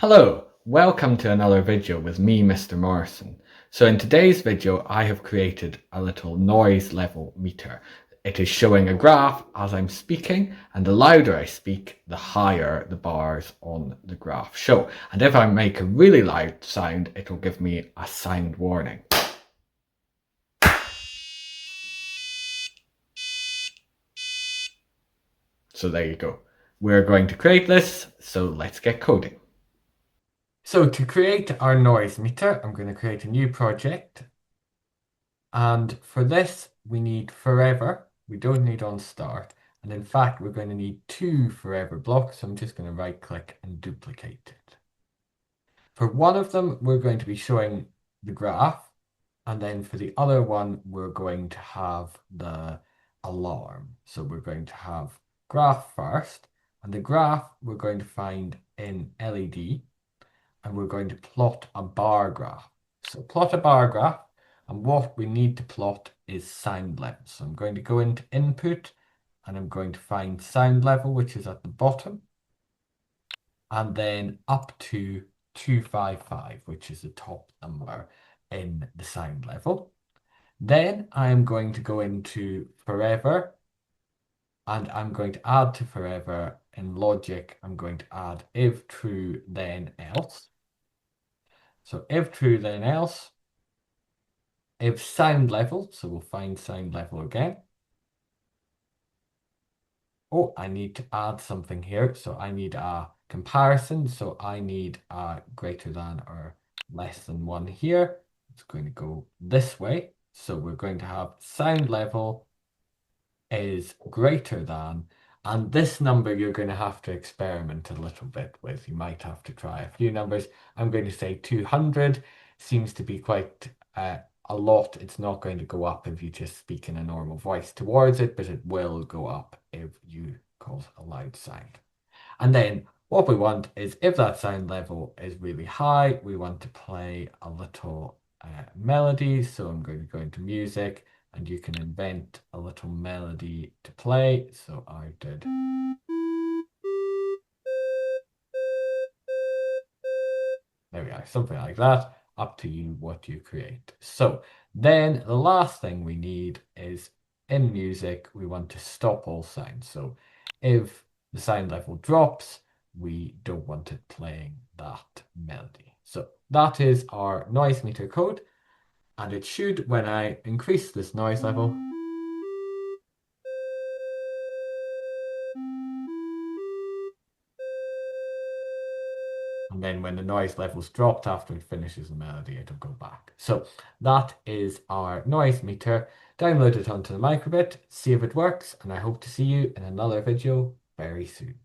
Hello, welcome to another video with me, Mr. Morrison. So in today's video, I have created a little noise level meter. It is showing a graph as I'm speaking, and the louder I speak, the higher the bars on the graph show. And if I make a really loud sound, it will give me a sound warning. So there you go. We're going to create this, so let's get coding. So to create our noise meter, I'm going to create a new project. And for this, we need forever. We don't need on start. And in fact, we're going to need two forever blocks. So I'm just going to right click and duplicate it. For one of them, we're going to be showing the graph. And then for the other one, we're going to have the alarm. So we're going to have graph first. And the graph we're going to find in LED. And we're going to plot a bar graph. So plot a bar graph. And what we need to plot is sound level. So I'm going to go into input and I'm going to find sound level, which is at the bottom. And then up to 255, which is the top number in the sound level. Then I'm going to go into forever and I'm going to add to forever. In logic, I'm going to add if true, then else. So if true, then else. If sound level, so we'll find sound level again. Oh, I need to add something here. So I need a comparison. So I need a greater than or less than 1 here. It's going to go this way. So we're going to have sound level is greater than, and this number you're going to have to experiment a little bit with. You might have to try a few numbers. I'm going to say 200 seems to be quite a lot. It's not going to go up if you just speak in a normal voice towards it, but it will go up if you cause a loud sound. And then what we want is if that sound level is really high, we want to play a little melody. So I'm going to go into music and you can invent a little melody to play. So I did. There we are, something like that. Up to you what you create. So then the last thing we need is in music, we want to stop all sounds. So if the sound level drops, we don't want it playing that melody. So that is our noise meter code. And it should, when I increase this noise level, and then when the noise level's dropped after it finishes the melody, it'll go back. So that is our noise meter. Download it onto the microbit, see if it works, and I hope to see you in another video very soon.